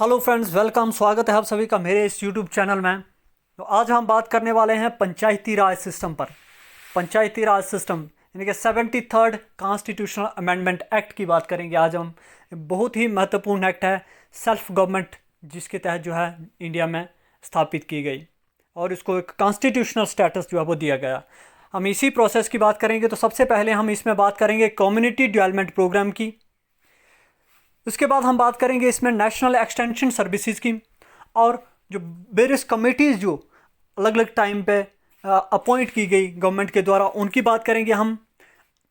Hello friends, welcome. स्वागत है आप सभी का मेरे इस यूट्यूब चैनल में। तो आज हम बात करने वाले हैं पंचायती राज सिस्टम पर। पंचायती राज सिस्टम यानी कि 73rd कॉन्स्टिट्यूशनल अमेंडमेंट एक्ट की बात करेंगे आज हम। बहुत ही महत्वपूर्ण एक्ट है, सेल्फ गवर्नमेंट जिसके तहत जो है इंडिया में स्थापित की गई और इसको एक कॉन्स्टिट्यूशनल स्टेटस जो है वो दिया गया। हम इसी प्रोसेस की बात करेंगे। तो सबसे पहले हम इसमें बात करेंगे कम्युनिटी डेवलपमेंट प्रोग्राम की। उसके बाद हम बात करेंगे इसमें नेशनल एक्सटेंशन सर्विसेज की और जो वेरियस कमेटीज़ जो अलग अलग टाइम पे अपॉइंट की गई गवर्नमेंट के द्वारा, उनकी बात करेंगे हम।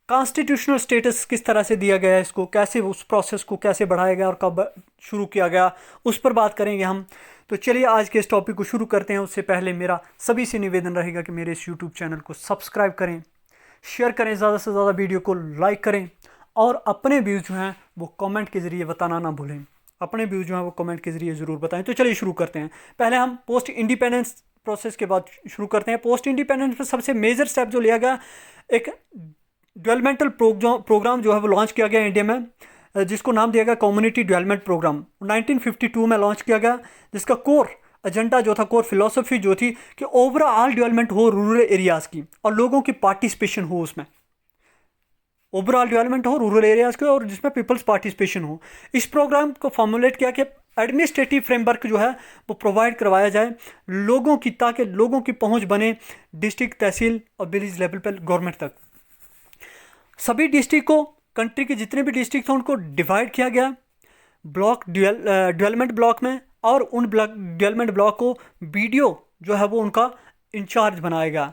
कॉन्स्टिट्यूशनल स्टेटस किस तरह से दिया गया है, इसको कैसे, उस प्रोसेस को कैसे बढ़ाया गया और कब शुरू किया गया, उस पर बात करेंगे हम। तो चलिए आज के इस टॉपिक को शुरू करते हैं। उससे पहले मेरा सभी से निवेदन रहेगा कि मेरे इस यूट्यूब चैनल को सब्सक्राइब करें, शेयर करें, ज़्यादा से ज़्यादा वीडियो को लाइक करें और अपने व्यूज़ जो हैं वो कमेंट के ज़रिए बताना ना भूलें। अपने व्यूज़ जो हैं वो कमेंट के ज़रिए ज़रूर बताएं। तो चलिए शुरू करते हैं। पहले हम पोस्ट इंडिपेंडेंस प्रोसेस के बाद शुरू करते हैं। पोस्ट इंडिपेंडेंस में सबसे मेजर स्टेप जो लिया गया, एक डेवलपमेंटल प्रोग्राम जो है वो लॉन्च किया गया इंडिया में, जिसको नाम दिया गया कम्युनिटी डेवलपमेंट प्रोग्राम। 1952 में लॉन्च किया गया, जिसका कोर एजेंडा जो था, कोर फिलोसफी जो थी कि ओवरऑल डेवलपमेंट हो रूरल एरियाज़ की और लोगों की पार्टिसिपेशन हो उसमें। ओवरऑल डेवलपमेंट हो रूरल एरियाज़ के और जिसमें पीपल्स पार्टिसिपेशन हो। इस प्रोग्राम को फॉर्मुलेट किया कि एडमिनिस्ट्रेटिव फ्रेमवर्क जो है वो प्रोवाइड करवाया जाए लोगों की, ताकि लोगों की पहुंच बने डिस्ट्रिक्ट, तहसील और विलेज लेवल पर गवर्नमेंट तक। सभी डिस्ट्रिक्ट को, कंट्री के जितने भी डिस्ट्रिक्ट थे उनको डिवाइड किया गया ब्लॉक, डेवलपमेंट ब्लॉक में, और उन ब्लॉक डेवलपमेंट ब्लॉक को बीडीओ जो है वो उनका इंचार्ज बनाया गया,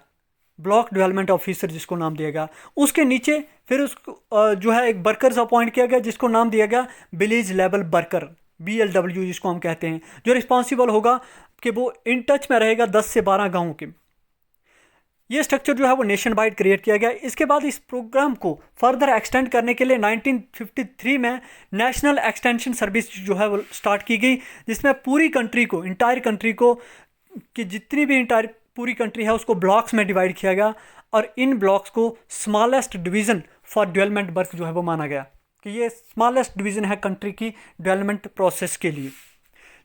ब्लॉक डेवलपमेंट ऑफिसर जिसको नाम दिया गया। उसके नीचे फिर उसको जो है एक वर्कर्स अपॉइंट किया गया जिसको नाम दिया गया विलेज लेवल वर्कर, BLW जिसको हम कहते हैं, जो रिस्पॉन्सिबल होगा कि वो इन टच में रहेगा 10 से 12 गाँव के। ये स्ट्रक्चर जो है वो नेशन वाइड क्रिएट किया गया। इसके बाद इस प्रोग्राम को फर्दर एक्सटेंड करने के लिए 1953 में नेशनल एक्सटेंशन सर्विस जो है वो स्टार्ट की गई, जिसमें पूरी कंट्री को, इंटायर कंट्री को, कि जितनी भी इंटायर पूरी कंट्री है उसको ब्लॉक्स में डिवाइड किया गया और इन ब्लॉक्स को smallest division for development work जो है वो माना गया कि ये स्मॉलेस्ट डिवीज़न है कंट्री की डेवलपमेंट प्रोसेस के लिए।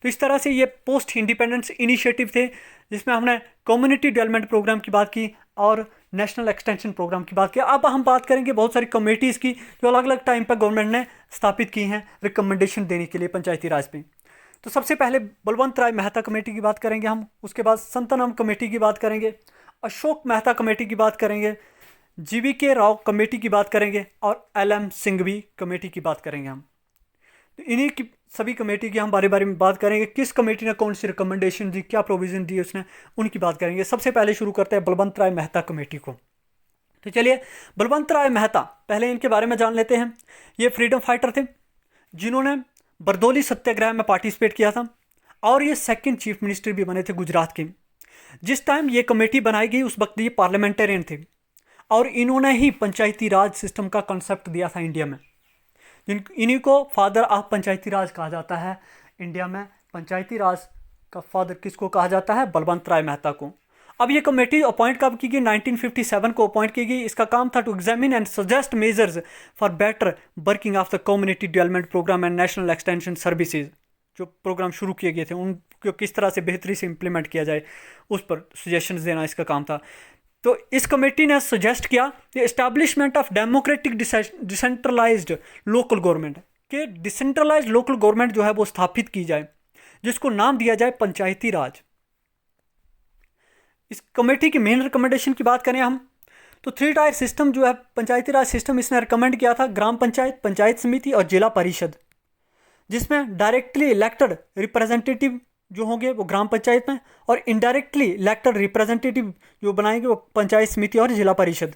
तो इस तरह से ये पोस्ट इंडिपेंडेंस इनिशिएटिव थे, जिसमें हमने कम्युनिटी डेवलपमेंट प्रोग्राम की बात की और नेशनल एक्सटेंशन प्रोग्राम की बात की। अब हम बात करेंगे बहुत सारी कमेटीज़ की जो अलग अलग टाइम पर गवर्नमेंट ने स्थापित की हैं रिकमेंडेशन देने के लिए पंचायती राज में। तो सबसे पहले बलवंत राय मेहता कमेटी की बात करेंगे हम, उसके बाद संतनम कमेटी की बात करेंगे, अशोक मेहता कमेटी की बात करेंगे, GVK राव कमेटी की बात करेंगे और LM सिंघवी कमेटी की बात करेंगे हम। तो इन्हीं की सभी कमेटी की हम बारे बारे में बात करेंगे, किस कमेटी ने कौन सी रिकमेंडेशन दी, क्या प्रोविज़न दी उसने, उनकी बात करेंगे। सबसे पहले शुरू करते हैं बलवंत राय मेहता कमेटी को। तो चलिए, बलवंत राय मेहता, पहले इनके बारे में जान लेते हैं। ये फ्रीडम फाइटर थे जिन्होंने बरदौली सत्याग्रह में पार्टिसिपेट किया था और ये सेकंड चीफ मिनिस्टर भी बने थे गुजरात के। जिस टाइम ये कमेटी बनाई गई उस वक्त ये पार्लियामेंटेरियन थे और इन्होंने ही पंचायती राज सिस्टम का कॉन्सेप्ट दिया था इंडिया में। इन्हीं को फादर ऑफ पंचायती राज कहा जाता है इंडिया में। पंचायती राज का फादर किसको कहा जाता है? बलवंत राय मेहता को। अब ये कमेटी अपॉइंट कब की गई? 1957 को अपॉइंट की गई। इसका काम था to examine and suggest measures for better working of the community development programme and national extension services. जो प्रोग्राम शुरू किए गए थे उनको किस तरह से बेहतरी से इम्प्लीमेंट किया जाए उस पर सजेशंस देना इसका काम था। तो इस कमेटी ने सजेस्ट किया कि establishment of democratic decentralised local government, के डिसेंट्रलाइज्ड लोकल गवर्नमेंट जो है वो स्थापित की जाए, जिसको नाम दिया जाए पंचायती राज। इस कमेटी की मेन रिकमेंडेशन की बात करें हम तो 3 टायर सिस्टम जो है पंचायती राज सिस्टम, इसने रिकमेंड किया था ग्राम पंचायत, पंचायत समिति और जिला परिषद, जिसमें डायरेक्टली इलेक्टेड रिप्रेजेंटेटिव जो होंगे वो ग्राम पंचायत में और इनडायरेक्टली इलेक्टेड रिप्रेजेंटेटिव जो बनाएंगे वो पंचायत समिति और जिला परिषद।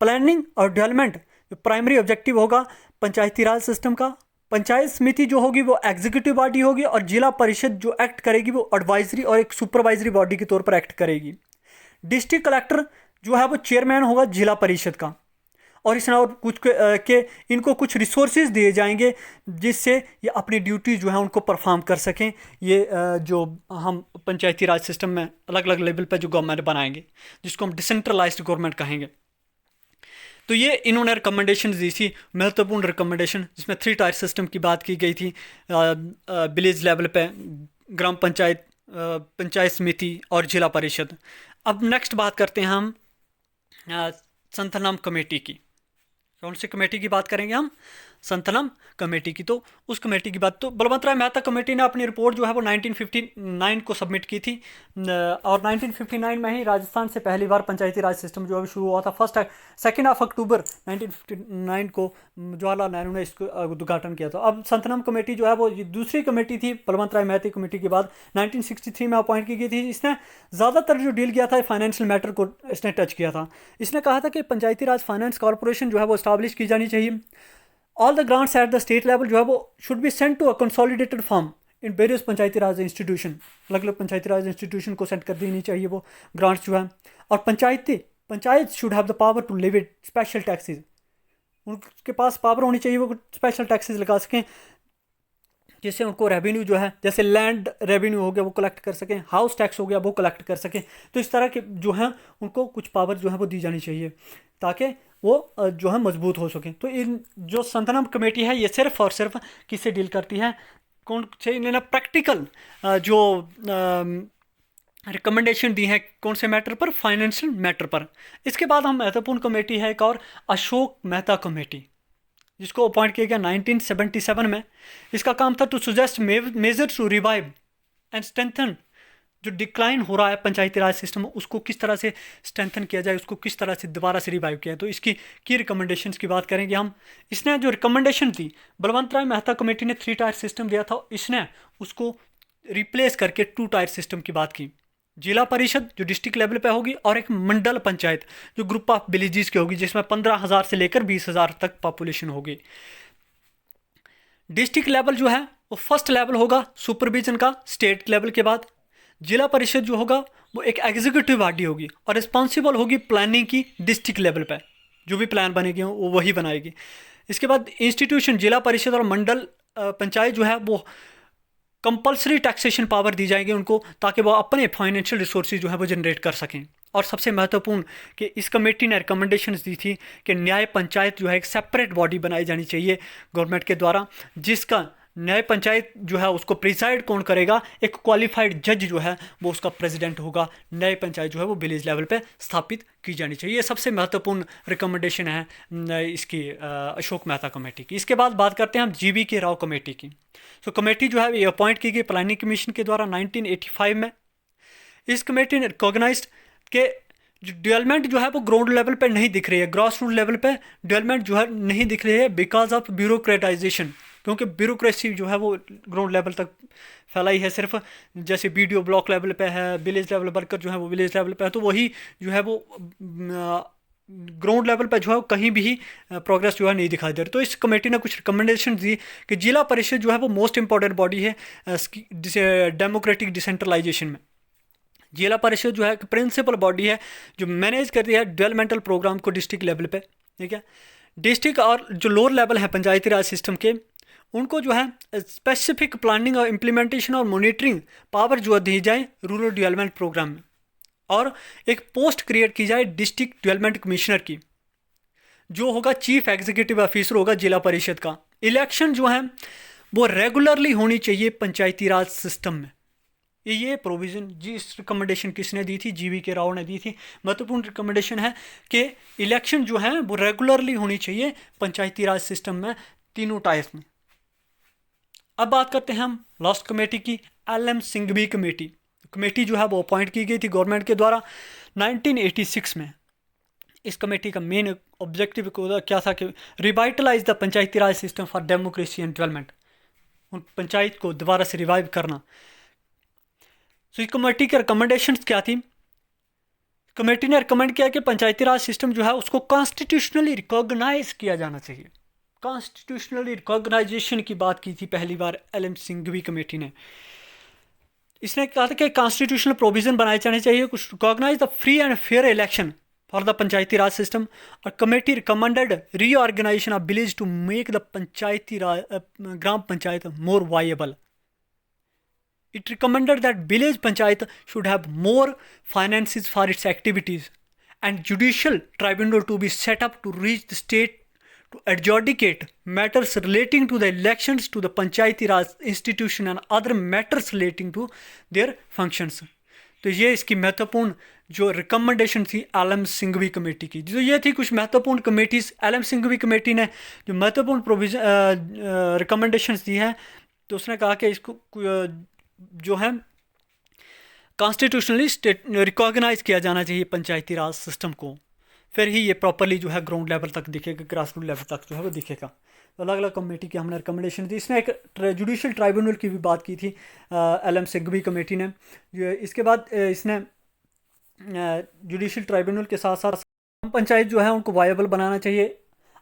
प्लानिंग और डेवलपमेंट जो प्राइमरी ऑब्जेक्टिव होगा पंचायती राज सिस्टम का। पंचायत समिति जो होगी वो एग्जीक्यूटिव बॉडी होगी और जिला परिषद जो एक्ट करेगी वो एडवाइजरी और एक सुपरवाइजरी बॉडी के तौर पर एक्ट करेगी। डिस्ट्रिक्ट कलेक्टर जो है वो चेयरमैन होगा जिला परिषद का और इसमें और कुछ के इनको कुछ रिसोर्सेज दिए जाएंगे जिससे ये अपनी ड्यूटी जो है उनको परफॉर्म कर सकें। ये जो हम पंचायती राज सिस्टम में अलग अलग लेवल पर जो गवर्नमेंट बनाएंगे जिसको हम डिसेंट्रलाइज्ड गवर्नमेंट कहेंगे। तो ये इन्होंने रिकमेंडेशन दी थी, महत्वपूर्ण रिकमेंडेशन, जिसमें 3 टायर सिस्टम की बात की गई थी विलेज लेवल पे, ग्राम पंचायत, पंचायत समिति और जिला परिषद। अब नेक्स्ट बात करते हैं हम संथनम कमेटी की। कौन सी कमेटी की बात करेंगे हम? संथनम कमेटी की। तो उस कमेटी की बात, तो बलवंत राय मेहता कमेटी ने अपनी रिपोर्ट जो है वो 1959 को सबमिट की थी, और 1959 में ही राजस्थान से पहली बार पंचायती राज सिस्टम जो है शुरू हुआ था। 2 अक्टूबर 1959 को जवाहरलाल नेहरू ने इसको उद्घाटन किया था। अब संथनम कमेटी जो है वो दूसरी कमेटी थी बलवंत राय मेहता कमेटी के बाद, 1963 में अपॉइंट की गई थी। इसने ज़्यादातर जो डील किया था फाइनेंशियल मैटर को इसने टच किया था। इसने कहा था कि पंचायती राज फाइनेंस कॉरपोरेशन जो है वो इस्टाब्लिश की जानी चाहिए। All the grants at the state level जो है वो should be sent to a consolidated form in various Panchayati Raj institution. अलग अलग पंचायती राज इंस्टीट्यूशन को सेंड कर देनी चाहिए वो ग्रांट्स जो है। और panchayat should have the power to levy special taxes. उनके पास पावर होनी चाहिए वो स्पेशल टैक्सेस लगा सकें, जिससे उनको रेवेन्यू जो है, जैसे लैंड रेवेन्यू हो गया वो कलेक्ट कर सकें, हाउस टैक्स हो गया वो कलेक्ट कर सकें। तो इस तरह के जो हैं उनको कुछ पावर जो है वो दी जानी चाहिए, ताकि वो जो है मजबूत हो सकें। तो इन जो संथनम कमेटी है ये सिर्फ और सिर्फ किससे डील करती है? कौन से इन्होंने प्रैक्टिकल जो रिकमेंडेशन दी है कौन से मैटर पर? फाइनेंशियल मैटर पर। इसके बाद हम महत्वपूर्ण कमेटी है एक और, अशोक मेहता कमेटी, जिसको अपॉइंट किया गया 1977 में। इसका काम था to suggest measure to revive and strengthen, जो डिक्लाइन हो रहा है पंचायती राज सिस्टम, उसको किस तरह से स्ट्रेंथन किया जाए, उसको किस तरह से दोबारा से रिवाइव किया। तो इसकी की रिकमेंडेशंस की बात करेंगे हम। इसने जो रिकमेंडेशन दी, बलवंत राय मेहता कमेटी ने 3 टायर सिस्टम दिया था, इसने उसको रिप्लेस करके 2 टायर सिस्टम की बात की। जिला परिषद जो डिस्ट्रिक्ट लेवल पे होगी, और एक मंडल पंचायत जो ग्रुप ऑफ विलेजेस की होगी, जिसमें 15,000 से लेकर 20,000 तक पॉपुलेशन होगी। डिस्ट्रिक्ट लेवल जो है वो फर्स्ट लेवल होगा सुपरविजन का स्टेट लेवल के बाद। जिला परिषद जो होगा वो एक एग्जीक्यूटिव बॉडी होगी और रिस्पॉन्सिबल होगी प्लानिंग की डिस्ट्रिक्ट लेवल पे, जो भी प्लान बनेगी वो वही बनाएगी। इसके बाद इंस्टीट्यूशन जिला परिषद और मंडल पंचायत जो है वो कंपलसरी टैक्सेशन पावर दी जाएगी उनको, ताकि वो अपने फाइनेंशियल रिसोर्सेज जो है वो जनरेट कर सकें। और सबसे महत्वपूर्ण कि इस कमेटी ने रिकमेंडेशंस दी थी कि न्याय पंचायत जो है एक सेपरेट बॉडी बनाई जानी चाहिए गवर्नमेंट के द्वारा, जिसका न्याय पंचायत जो है उसको प्रिसाइड कौन करेगा? एक क्वालिफाइड जज जो है वो उसका प्रेसिडेंट होगा। न्याय पंचायत जो है वो विलेज लेवल पे स्थापित की जानी चाहिए। ये सबसे महत्वपूर्ण रिकमेंडेशन है इसकी अशोक मेहता कमेटी की। इसके बाद बात करते हैं हम जीवी के राव कमेटी की। तो कमेटी जो है ये अपॉइंट की गई प्लानिंग कमीशन के द्वारा 1985 में। इस कमेटी ने रिकॉग्नाइज्ड कि जो डेवलपमेंट जो है वो ग्राउंड लेवल पे नहीं दिख रही है, ग्रास रूट लेवल पे डेवलपमेंट जो है नहीं दिख रही है, बिकॉज ऑफ ब्यूरोक्रेटाइजेशन। क्योंकि ब्यूरोक्रेसी जो है वो ग्राउंड लेवल तक फैलाई है, सिर्फ जैसे बीडीओ ब्लॉक लेवल पे है, विलेज लेवल वर्कर जो है वो विलेज लेवल पे है, तो वही जो है वो ग्राउंड लेवल पे जो है कहीं भी प्रोग्रेस जो है नहीं दिखाई दे रही। तो इस कमेटी ने कुछ रिकमेंडेशन दी कि जिला परिषद जो है वो मोस्ट इंपॉर्टेंट बॉडी है डेमोक्रेटिक डिसेंट्रलाइजेशन में। जिला परिषद जो है प्रिंसिपल बॉडी है जो मैनेज करती है डेवलपमेंटल प्रोग्राम को डिस्ट्रिक्ट लेवल पे, ठीक है। डिस्ट्रिक्ट और जो लोअर लेवल है पंचायती राज सिस्टम के, उनको जो है स्पेसिफिक प्लानिंग और इम्प्लीमेंटेशन और मॉनिटरिंग पावर जो दी जाए रूरल डेवलपमेंट प्रोग्राम में, और एक पोस्ट क्रिएट की जाए डिस्ट्रिक्ट डेवलपमेंट कमिश्नर की, जो होगा चीफ एग्जीक्यूटिव ऑफिसर होगा जिला परिषद का। इलेक्शन जो है वो रेगुलरली होनी चाहिए पंचायती राज सिस्टम में। ये प्रोविज़न जिस रिकमेंडेशन किसने दी थी? जीवी के राव ने दी थी। महत्वपूर्ण रिकमेंडेशन है कि इलेक्शन जो है वो रेगुलरली होनी चाहिए पंचायती राज सिस्टम में, तीनों टायर्स में। अब बात करते हैं हम लास्ट कमेटी की, LM सिंघवी कमेटी। कमेटी जो है वो अपॉइंट की गई थी गवर्नमेंट के द्वारा 1986 में। इस कमेटी का मेन ऑब्जेक्टिव क्या था कि revitalise the Panchayati Raj system for democracy and development, उन पंचायत को दोबारा से रिवाइव करना। तो इस कमेटी के रिकमेंडेशंस क्या थी? कमेटी ने रिकमेंड किया कि पंचायती राज सिस्टम जो है उसको कॉन्स्टिट्यूशनली रिकॉग्नाइज किया जाना चाहिए। कॉन्स्टिट्यूशनली रिकॉग्नाइजेशन की बात की थी पहली बार LM सिंघवी कमेटी ने। इसने कहा था कि कॉन्स्टिट्यूशनल प्रोविजन बनाए जाने चाहिए, कुछ recognise the free and fair election for the Panchayati Raj system. और committee recommended reorganisation of village to make the Panchayati Raj gram panchayat more viable. It recommended that village panchayat should have more finances for its activities and judicial tribunal to be set up to reach the state to adjudicate matters relating to the elections to the Panchayati Raj institution and other matters relating to their functions. तो ये इसकी महत्वपूर्ण जो recommendation थी LM Singhvi committee की, जो ये थी कुछ महत्वपूर्ण कमेटीज। एलएम सिंघवी कमेटी ने जो महत्वपूर्ण प्रोविजन रिकमेंडेशंस दी हैं, तो उसने कहा कि इसको जो है कॉन्स्टिट्यूशनली रिकॉग्नाइज किया जाना चाहिए पंचायती राज सिस्टम को, फिर ही ये प्रॉपरली जो है ग्राउंड लेवल तक दिखेगा, ग्रास रूट लेवल तक जो है वो दिखेगा। तो अलग अलग कमेटी की हमने रिकमेंडेशन दी। इसने एक जुडिशल ट्राइब्यूनल की भी बात की थी एलएम सिंघवी कमेटी ने। इसके बाद इसने जुडिशल ट्राइब्यूनल के साथ साथ पंचायत जो है उनको वायबल बनाना चाहिए।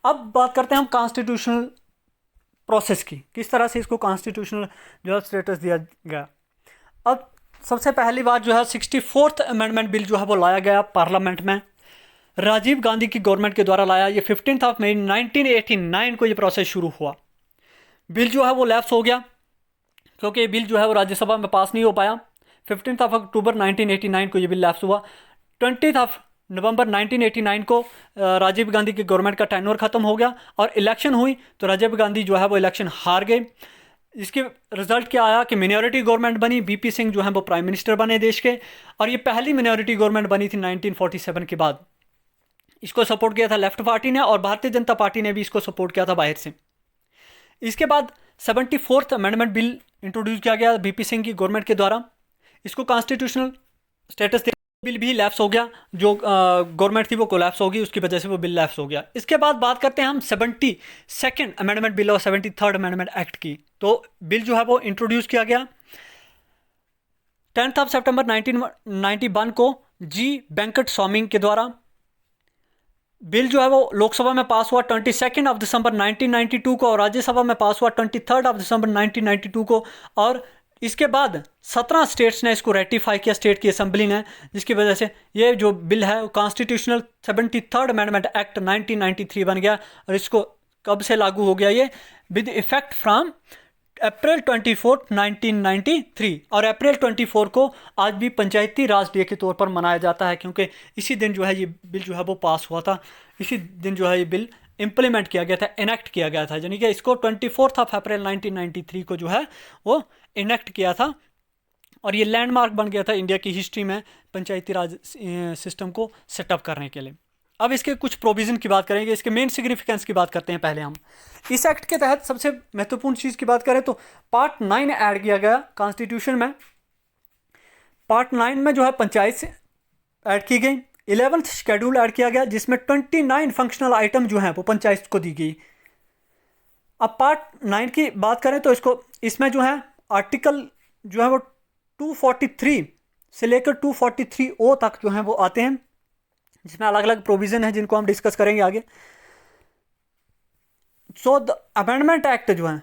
अब बात करते हैं हम कॉन्स्टिट्यूशनल प्रोसेस की, किस तरह से इसको कॉन्स्टिट्यूशनल जो है स्टेटस दिया गया। अब सबसे पहली बात जो है 64th अमेंडमेंट बिल जो है वो लाया गया पार्लियामेंट में, राजीव गांधी की गवर्नमेंट के द्वारा लाया। ये 15 मई 1989 को ये प्रोसेस शुरू हुआ। बिल जो है वो लैप्स हो गया क्योंकि ये बिल जो है वो राज्यसभा में पास नहीं हो पाया। 15 अक्टूबर 1989 को ये बिल लैप्स हुआ। 20 नवंबर 1989 को राजीव गांधी की गवर्नमेंट का टेन्योर ख़त्म हो गया और इलेक्शन हुई, तो राजीव गांधी जो है वो इलेक्शन हार गए। इसके रिजल्ट क्या आया कि मिनॉरिटी गवर्नमेंट बनी, बीपी सिंह जो है वो प्राइम मिनिस्टर बने देश के, और ये पहली मिनॉरिटी गवर्नमेंट बनी थी 1947 के बाद। इसको सपोर्ट किया था लेफ्ट पार्टी ने और भारतीय जनता पार्टी ने भी इसको सपोर्ट किया था बाहर से। इसके बाद 74th अमेंडमेंट बिल इंट्रोड्यूस किया गया बीपी सिंह की गवर्नमेंट के द्वारा। इसको कॉन्स्टिट्यूशनल स्टेटस बिल भी लैप्स हो गया, जो गवर्नमेंट थी वो कोलैप्स होगी, उसकी वजह से वो बिल लैप्स हो गया। इसके बाद बात करते हैं हम 72nd अमेंडमेंट बिल और 73rd अमेंडमेंट एक्ट की। तो बिल जो है वो इंट्रोड्यूस किया गया 10 सितंबर 1991 को जी वेंकट स्वामी के द्वारा। बिल जो है वो लोकसभा में पास हुआ 22 दिसंबर 1992 को और राज्यसभा में पास हुआ 23 दिसंबर 1992 को। और इसके बाद 17 स्टेट्स ने इसको रेटिफाई किया, स्टेट की असेंबली ने, जिसकी वजह से ये जो बिल है कॉन्स्टिट्यूशनल 73rd अमेंडमेंट एक्ट 1993 बन गया। और इसको कब से लागू हो गया, ये विद इफेक्ट फ्रॉम अप्रैल 24, 1993। और अप्रैल 24 को आज भी पंचायती राज डे के तौर पर मनाया जाता है, क्योंकि इसी दिन जो है ये बिल जो है वो पास हुआ था, इसी दिन जो है ये बिल इम्प्लीमेंट किया गया था, इनेक्ट किया गया था। यानी कि इसको 24 अप्रैल 1993 को जो है वो इनेक्ट किया था और ये लैंडमार्क बन गया था इंडिया की हिस्ट्री में पंचायती राज सिस्टम को सेटअप करने के लिए। अब इसके कुछ प्रोविज़न की बात करेंगे, इसके मेन सिग्निफिकेंस की बात करते हैं पहले हम। इस एक्ट के तहत सबसे महत्वपूर्ण चीज़ की बात करें तो पार्ट 9 ऐड किया गया कॉन्स्टिट्यूशन में। पार्ट 9 में जो है पंचायत से ऐड की गई। 11th शेड्यूल ऐड किया गया जिसमें 29 फंक्शनल आइटम जो हैं वो पंचायत को दी गई। अब पार्ट 9 की बात करें तो इसमें जो है आर्टिकल जो है वो 243 से लेकर 243O तक जो है वो आते हैं, जिसमें अलग अलग प्रोविज़न है जिनको हम डिस्कस करेंगे आगे। सो द अमेंडमेंट एक्ट जो है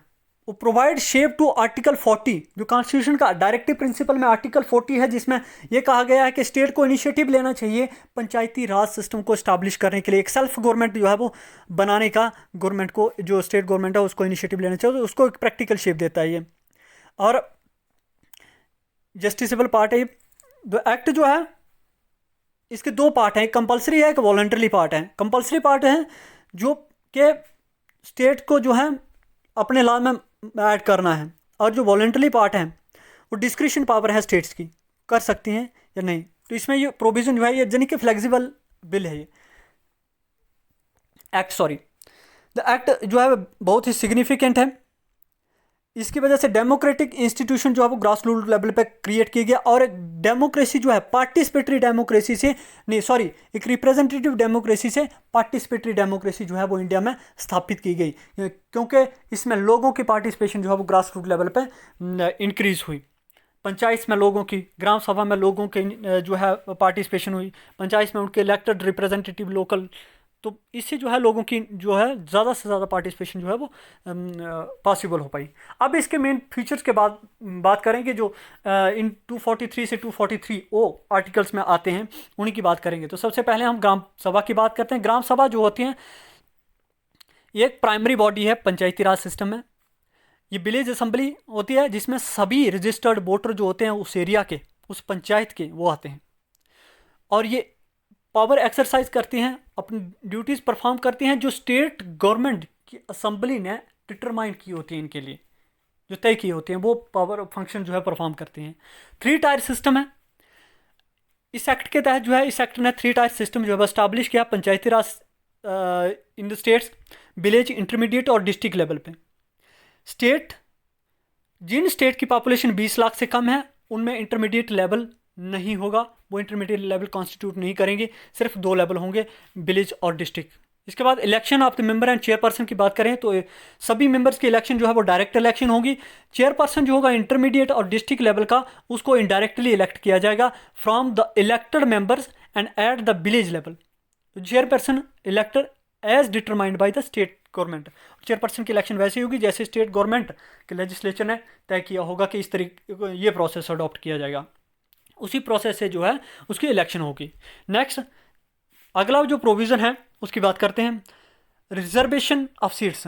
वो प्रोवाइड शेप टू आर्टिकल 40, जो कॉन्स्टिट्यूशन का डायरेक्टिव प्रिंसिपल में आर्टिकल 40 है, जिसमें यह कहा गया है कि स्टेट को इनिशिएटिव लेना चाहिए पंचायती राज सिस्टम को इस्टाब्लिश करने के लिए। एक सेल्फ गवर्नमेंट जो है वो बनाने का गवर्नमेंट को, जो स्टेट गवर्नमेंट है उसको इनिशिएटिव लेना चाहिए, तो उसको एक प्रैक्टिकल शेप देता है ये। और जस्टिसेबल पार्ट है। द एक्ट जो है इसके दो पार्ट हैं, एक कंपल्सरी है, एक वॉलंटरी पार्ट है। कंपल्सरी पार्ट है जो कि स्टेट को जो है अपने लॉ में ऐड करना है, और जो वॉलंटरी पार्ट है वो डिस्क्रिशन पावर है स्टेट्स की, कर सकती हैं या नहीं। तो इसमें ये प्रोविज़न जो है ये यानी कि फ्लेक्सिबल बिल है ये एक्ट, सॉरी द एक्ट जो है बहुत ही सिग्निफिकेंट है। इसकी वजह से डेमोक्रेटिक इंस्टीट्यूशन जो है वो ग्रास रूट लेवल पे क्रिएट किया गया, और एक डेमोक्रेसी जो है पार्टिसिपेटरी डेमोक्रेसी से नहीं, सॉरी एक रिप्रेजेंटेटिव डेमोक्रेसी से पार्टिसिपेटरी डेमोक्रेसी जो है वो इंडिया में स्थापित की गई, क्योंकि इसमें लोगों की पार्टिसिपेशन जो है वो ग्रास रूट लेवल पे इंक्रीज़ हुई। पंचायत में लोगों की, ग्राम सभा में लोगों के जो है पार्टिसिपेशन हुई, पंचायत में उनके इलेक्टेड रिप्रेजेंटेटिव लोकल, तो इससे जो है लोगों की जो है ज़्यादा से ज़्यादा पार्टिसिपेशन जो है वो पॉसिबल हो पाई। अब इसके मेन फीचर्स के बाद बात करें कि जो इन 243 से 243O आर्टिकल्स में आते हैं उन्हीं की बात करेंगे। तो सबसे पहले हम ग्राम सभा की बात करते हैं। ग्राम सभा जो होती हैं ये एक प्राइमरी बॉडी है पंचायती राज सिस्टम में। ये विलेज असेंबली होती है जिसमें सभी रजिस्टर्ड वोटर जो होते हैं उस एरिया के, उस पंचायत के, वो आते हैं। और ये पावर एक्सरसाइज करती हैं, अपनी ड्यूटीज़ परफॉर्म करती हैं जो स्टेट गवर्नमेंट की असम्बली ने डिटरमाइन की होती है, इनके लिए जो तय की होती हैं, वो पावर फंक्शन जो है परफॉर्म करती हैं। 3 टायर सिस्टम है इस एक्ट के तहत जो है। इस एक्ट ने 3 टायर सिस्टम जो है स्टैब्लिश किया Panchayati Raj in the states, village, intermediate और डिस्ट्रिक्ट लेवल पे। स्टेट, जिन स्टेट की पॉपुलेशन 20 लाख से कम है उनमें इंटरमीडिएट लेवल नहीं होगा, वो इंटरमीडिएट लेवल कॉन्स्टिट्यूट नहीं करेंगे, सिर्फ 2 लेवल होंगे, विलेज और डिस्ट्रिक्ट। इसके बाद election of the member and chairperson की बात करें तो सभी मेंबर्स की इलेक्शन जो है वो डायरेक्ट इलेक्शन होगी। चेयरपर्सन जो होगा इंटरमीडिएट और डिस्ट्रिक्ट लेवल का, उसको इनडायरेक्टली इलेक्ट किया जाएगा from the elected members and at the village level. Chairperson elected as determined by the state government. Chairperson की इलेक्शन वैसे ही होगी जैसे स्टेट गवर्नमेंट के लेजिस्लेचर ने तय किया होगा कि इस तरीके ये प्रोसेस अडॉप्ट किया जाएगा, उसी प्रोसेस से जो है उसकी इलेक्शन होगी। नेक्स्ट, अगला जो प्रोविज़न है उसकी बात करते हैं, रिजर्वेशन ऑफ सीट्स।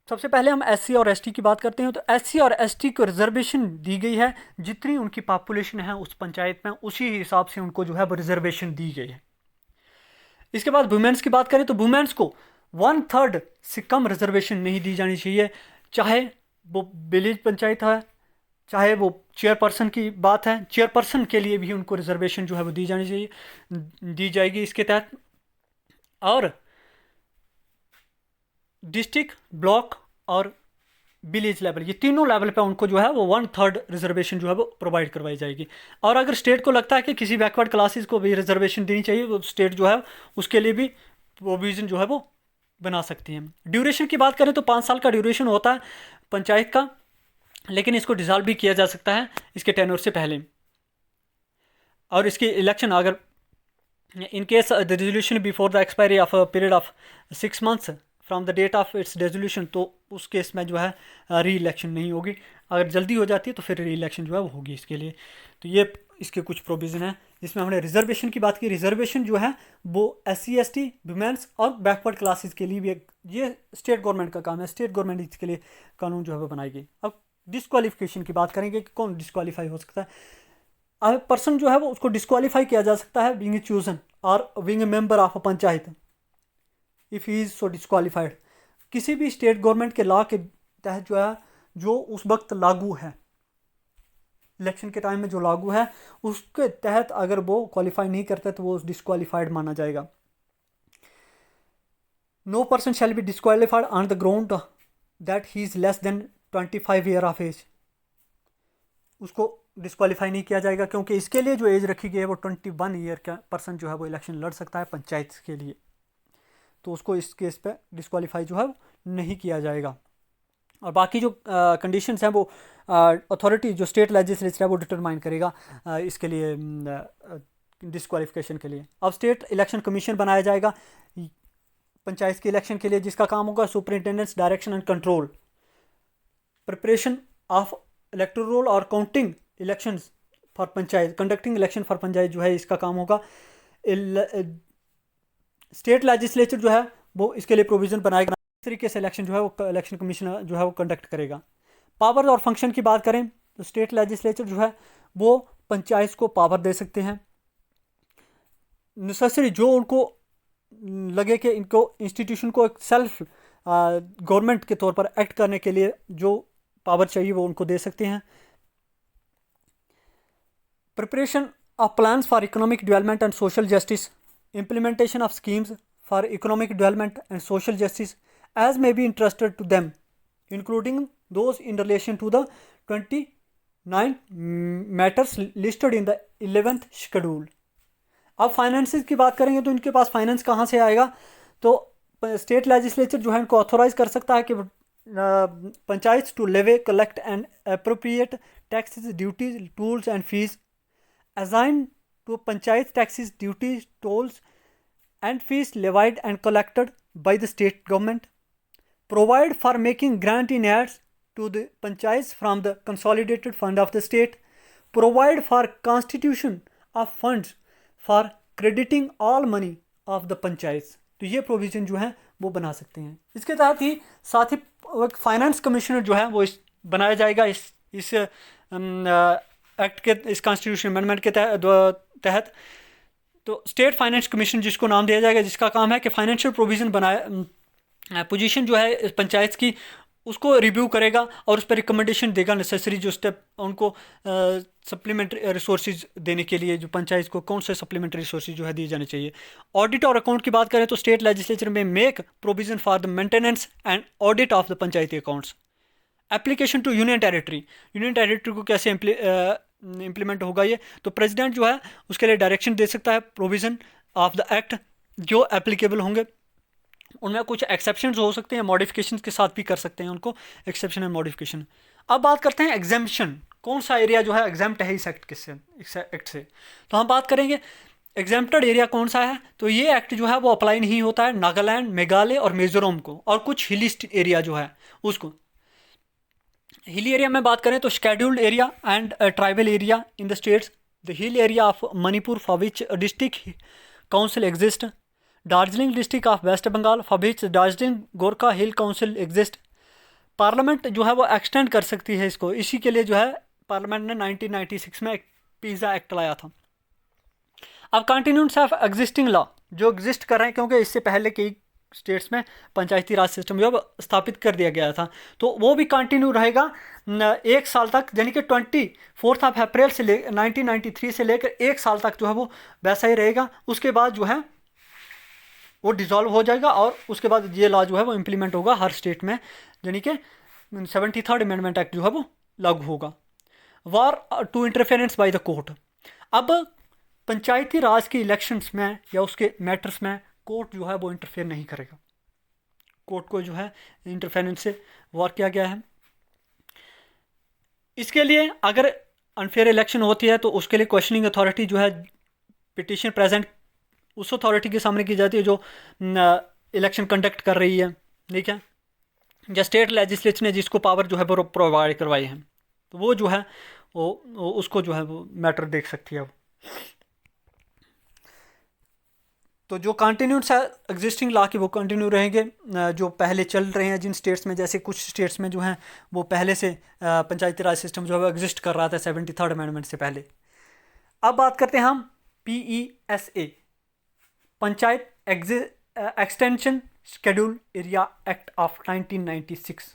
सबसे पहले हम एससी और एसटी की बात करते हैं। तो एससी और एसटी को रिजर्वेशन दी गई है, जितनी उनकी पॉपुलेशन है उस पंचायत में उसी हिसाब से उनको जो है वो रिजर्वेशन दी गई है। इसके बाद वुमेन्स की बात करें तो वुमेन्स को 1/3 से कम रिजर्वेशन नहीं दी जानी चाहिए, चाहे वो विलेज पंचायत है, चाहे वो चेयरपर्सन की बात है। चेयरपर्सन के लिए भी उनको रिजर्वेशन जो है वो दी जानी चाहिए, दी जाएगी इसके तहत। और डिस्ट्रिक्ट, ब्लॉक और विलेज लेवल, ये तीनों लेवल पे उनको जो है वो 1/3 रिजर्वेशन जो है वो प्रोवाइड करवाई जाएगी। और अगर स्टेट को लगता है कि किसी बैकवर्ड क्लासेस को भी रिजर्वेशन देनी चाहिए तो स्टेट जो है उसके लिए भी प्रोविज़न जो है वो बना सकती है। ड्यूरेशन की बात करें तो 5 साल का ड्यूरेशन होता है पंचायत का, लेकिन इसको डिसॉल्व भी किया जा सकता है इसके टेन्योर से पहले। और इसकी इलेक्शन अगर in case the resolution before the expiry of period of 6 months from the date of its resolution, तो उस केस में जो है री इलेक्शन नहीं होगी। अगर जल्दी हो जाती है तो फिर री इलेक्शन जो है वो होगी इसके लिए। तो ये इसके कुछ प्रोविज़न है जिसमें हमने रिजर्वेशन की बात की। रिजर्वेशन जो है वो SC ST, वुमेन्स और बैकवर्ड क्लासेस के लिए भी ये स्टेट गवर्नमेंट का काम है, स्टेट गवर्नमेंट इसके लिए कानून जो है वो बनाएगी। अब डिस्क्वालिफिकेशन की बात करेंगे कि कौन डिस्क्वालीफाई हो सकता है। अब पर्सन जो है वो उसको डिस्क्वालीफाई किया जा सकता है बीइंग चूजन और being a member of a panchayat if he is so disqualified. किसी भी स्टेट गवर्नमेंट के लॉ के तहत जो है, जो उस वक्त लागू है, इलेक्शन के टाइम में जो लागू है उसके तहत अगर वो क्वालिफाई नहीं करता तो वो डिस्क्वालीफाइड माना जाएगा। No person shall be disqualified on the ground that he is less than 25 year of age. उसको डिस्क्वालीफाई नहीं किया जाएगा क्योंकि इसके लिए जो एज रखी गई है वो 21 ईयर का पर्सन जो है वो इलेक्शन लड़ सकता है पंचायत के लिए, तो उसको इस केस पे डिस्क्वालीफाई जो है नहीं किया जाएगा। और बाकी जो कंडीशंस हैं वो अथॉरिटी जो स्टेट लेजिस्लेचर है वो डिटरमाइन करेगा इसके लिए डिस्क्वालिफिकेशन के लिए। अब स्टेट इलेक्शन कमीशन बनाया जाएगा पंचायत के इलेक्शन के लिए, जिसका काम होगा superintendence, direction and control, preparation of electoral roll और counting elections for panchayat, conducting election for panchayat जो है इसका काम होगा। स्टेट लेजिस्लेचर जो है वो इसके लिए प्रोविज़न बनाएगा, इस तरीके से इलेक्शन जो है वो इलेक्शन कमीशन जो है वो कंडक्ट करेगा। पावर और फंक्शन की बात करें तो स्टेट लेजिस्लेचर जो है वो पंचायत को पावर दे सकते हैं, नेसेसरी जो उनको लगे कि इनको इंस्टीट्यूशन को एक सेल्फ गवर्नमेंट के तौर पर एक्ट करने के लिए जो पावर चाहिए वो उनको दे सकते हैं। Preparation of plans for economic development and social justice, implementation of schemes for economic development and social justice as may be interested to them, including those in relation to the 29 matters listed in the 11th schedule. अब finances की बात करेंगे तो इनके पास finance कहाँ से आएगा, तो स्टेट लेजिस्लेचर जो है इनको ऑथोराइज कर सकता है कि पंचायत टू लेवे, collect and appropriate taxes, duties, tools and fees, assign to panchayat taxes, duties, tolls and fees levied and collected by the state government, provide for making grant in ads to the panchayats from the consolidated fund of the state, provide for constitution of funds for crediting all money of the panchayats। तो ये provision जो है वो बना सकते हैं। इसके साथ ही फाइनेंस कमिश्नर जो है वो बनाया जाएगा इस एक्ट के, इस कॉन्स्टिट्यूशन अमेंडमेंट के तहत। तो स्टेट फाइनेंस कमीशन जिसको नाम दिया जाएगा, जिसका काम है कि फाइनेंशियल प्रोविज़न बनाए, पोजीशन जो है पंचायत की उसको रिव्यू करेगा और उस पर रिकमेंडेशन देगा, नेसेसरी जो स्टेप उनको सप्लीमेंट्री रिसोर्सेज देने के लिए, जो पंचायत को कौन से सप्लीमेंट्री रिसोर्सेज जो है दिए जाने चाहिए। ऑडिट और अकाउंट की बात करें तो स्टेट लेजिस्लेचर में make provision for the maintenance and audit of the Panchayati accounts. Application to union territory को कैसे इम्प्लीमेंट होगा ये, तो प्रेसिडेंट जो है उसके लिए डायरेक्शन दे सकता है, प्रोविज़न ऑफ द एक्ट जो एप्लीकेबल होंगे। उनमें कुछ एक्सेप्शंस हो सकते हैं, मॉडिफिकेशन के साथ भी कर सकते हैं उनको, एक्सेप्शन एंड मॉडिफिकेशन। अब बात करते हैं एग्जाम्पशन, कौन सा एरिया जो है एग्जाम्प्ट है इस एक्ट से। तो हम बात करेंगे एग्जाम्प्टेड एरिया कौन सा है, तो ये एक्ट जो है वो अप्लाई नहीं होता है नागालैंड, मेघालय और मिजोरम को, और कुछ हिली एरिया जो है उसको। हिली एरिया में बात करें तो scheduled area and tribal area in the states, the hill area of Manipur for which district council exist, Darjeeling district of West Bengal for which Darjeeling Gorkha hill council exist. Parliament जो है वो एक्सटेंड कर सकती है इसको, इसी के लिए जो है पार्लियामेंट ने 1996 में एक पिज़्ज़ा एक्ट लाया था। अब कंटिन्यूस ऑफ एग्जिस्टिंग लॉ जो एग्जिस्ट कर रहे हैं, क्योंकि इससे पहले कई स्टेट्स में पंचायती राज सिस्टम जो स्थापित कर दिया गया था, तो वो भी कंटिन्यू रहेगा 1 साल तक, यानी कि 24 अप्रैल से 1993 से लेकर 1 साल तक जो है वो वैसा ही रहेगा। उसके बाद जो है वो डिज़ोल्व हो जाएगा और उसके बाद ये लॉ जो है वो इम्प्लीमेंट होगा हर स्टेट में, यानी कि 73rd अमेंडमेंट एक्ट जो है वो लागू होगा। Bar to interference by the court, अब पंचायती राज के इलेक्शंस में या उसके मैटर्स में कोर्ट जो है वो इंटरफेयर नहीं करेगा। कोर्ट को जो है इंटरफेरेंस से वॉर किया गया है। इसके लिए अगर अनफेयर इलेक्शन होती है तो उसके लिए क्वेश्चनिंग अथॉरिटी जो है पिटीशन प्रेजेंट उस अथॉरिटी के सामने की जाती है जो इलेक्शन कंडक्ट कर रही है, ठीक है, या स्टेट लेजिस्लेचर ने जिसको पावर जो है वो प्रोवाइड करवाई है, तो वो जो है वो उसको जो है वो मैटर देख सकती है वो। तो जो कंटिन्यूस है एग्जिस्टिंग लॉ की वो कंटिन्यू रहेंगे, जो पहले चल रहे हैं जिन स्टेट्स में, जैसे कुछ स्टेट्स में जो हैं वो पहले से पंचायती राज सिस्टम जो है वो एग्जिस्ट कर रहा था 73rd अमेंडमेंट से पहले। अब बात करते हैं हम PESA, panchayat extension schedule area act of 1996।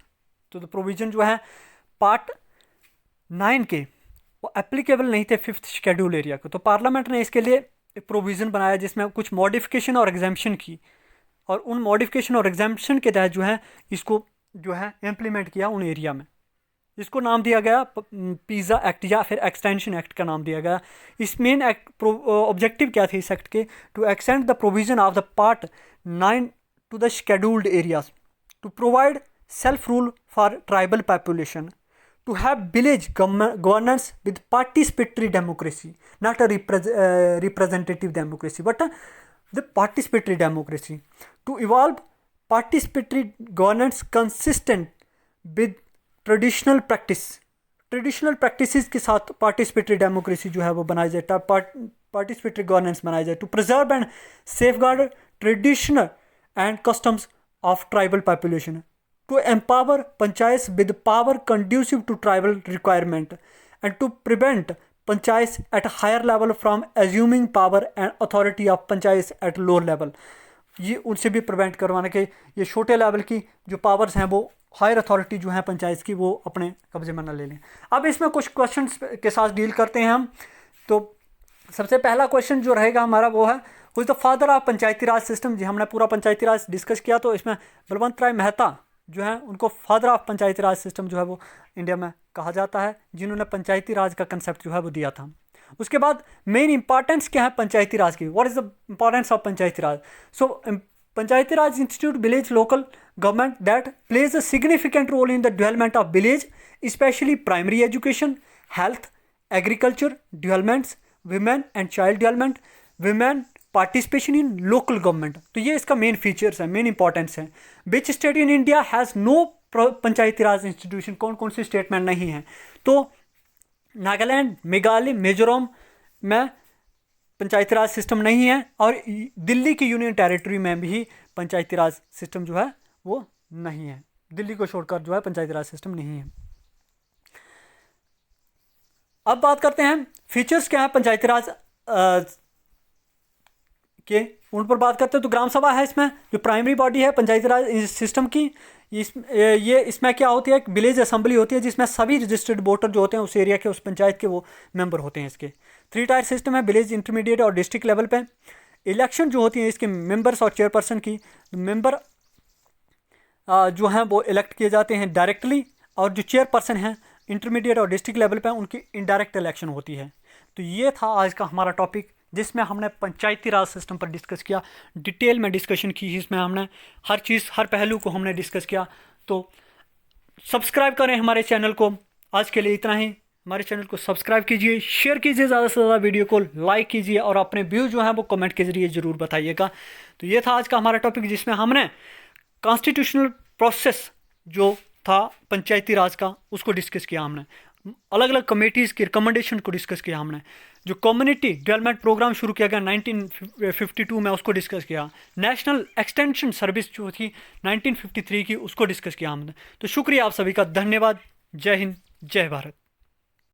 तो प्रोविज़न जो है पार्ट 9 के वो एप्लीकेबल नहीं थे 5th शेड्यूल एरिया को, तो पार्लियामेंट ने इसके लिए प्रोविज़न बनाया जिसमें कुछ मॉडिफिकेशन और एग्जाम्पशन की, और उन मॉडिफिकेशन और एग्जाम्पशन के तहत जो है इसको जो है इम्प्लीमेंट किया उन एरिया में। इसको नाम दिया गया पिज़्ज़ा एक्ट या फिर एक्सटेंशन एक्ट का नाम दिया गया। इस मेन एक्ट ऑब्जेक्टिव क्या थे इस एक्ट के, to extend the provision of the part 9 to the scheduled areas, to provide self rule for tribal population, to have village governance with participatory democracy, not a representative democracy, but the participatory democracy, to evolve participatory governance consistent with traditional practices के साथ participatory democracy जो है वो बनाई जाए, participatory governance बनाई जाए, to preserve and safeguard traditional and customs of tribal population, to empower panchayats with power conducive to tribal requirement, and to prevent panchayats at a higher level from assuming power and authority of panchayats at lower level। ये उनसे भी prevent करवाना कि ये छोटे level की जो powers हैं वो हायर अथॉरिटी जो है पंचायत की वो अपने कब्जे में न ले लें। अब इसमें कुछ क्वेश्चंस के साथ डील करते हैं हम। तो सबसे पहला क्वेश्चन जो रहेगा हमारा वो है, who is the father of Panchayati Raj system. जी हमने पूरा पंचायती राज डिस्कस किया, तो इसमें बलवंत राय मेहता जो है उनको father of Panchayati Raj system जो है वो इंडिया में कहा जाता है, जिन्होंने पंचायती राज का कंसेप्ट जो है वो दिया था। उसके बाद मेन इंपॉर्टेंस क्या है पंचायती राज की, what is the importance of Panchayati Raj. So Panchayati Raj institute village local government that plays a significant role in the development of village, specially primary education, health, agriculture developments, women and child development, women participation in local government. तो ये इसका main features है, main importance है। Which state in India has no Panchayati Raj institution, कौन कौन सी state में नहीं है, तो नागालैंड, मेघालय, मिजोरम में पंचायती राज सिस्टम नहीं है, और दिल्ली की यूनियन टेरिटरी में भी पंचायती राज सिस्टम जो है वो नहीं है। दिल्ली को छोड़कर जो है पंचायती राज सिस्टम नहीं है। अब बात करते हैं फीचर्स क्या है पंचायती राज के उन पर बात करते हैं। तो ग्राम सभा है इसमें जो प्राइमरी बॉडी है पंचायती राज सिस्टम की। इसमें क्या होती है, विलेज असेंबली होती है जिसमें सभी रजिस्टर्ड वोटर जो होते हैं उस एरिया के, उस पंचायत के वो मेंबर होते हैं इसके। 3 टायर सिस्टम है विलेज, इंटरमीडिएट और डिस्ट्रिक्ट लेवल पे। इलेक्शन जो होती है इसके मेंबर्स और चेयरपर्सन की, मेंबर जो हैं वो इलेक्ट किए जाते हैं डायरेक्टली, और जो चेयरपर्सन हैं इंटरमीडिएट और डिस्ट्रिक्ट लेवल पे उनकी इनडायरेक्ट इलेक्शन होती है। तो ये था आज का हमारा टॉपिक जिसमें हमने पंचायती राज सिस्टम पर डिस्कस किया, डिटेल में डिस्कशन की। इसमें हमने हर चीज़, हर पहलू को हमने डिस्कस किया। तो सब्सक्राइब करें हमारे चैनल को। आज के लिए इतना ही। हमारे चैनल को सब्सक्राइब कीजिए, शेयर कीजिए ज़्यादा से ज़्यादा, वीडियो को लाइक कीजिए और अपने व्यू जो हैं वो कमेंट के ज़रिए ज़रूर बताइएगा। तो ये था आज का हमारा टॉपिक जिसमें हमने कॉन्स्टिट्यूशनल प्रोसेस जो था पंचायती राज का उसको डिस्कस किया। हमने अलग अलग कमेटीज़ की रिकमेंडेशन को डिस्कस किया। हमने जो कम्युनिटी डेवलपमेंट प्रोग्राम शुरू किया गया 1952 में उसको डिस्कस किया। नेशनल एक्सटेंशन सर्विस जो थी 1953 की उसको डिस्कस किया हमने। तो शुक्रिया आप सभी का, धन्यवाद। जय हिंद, जय भारत।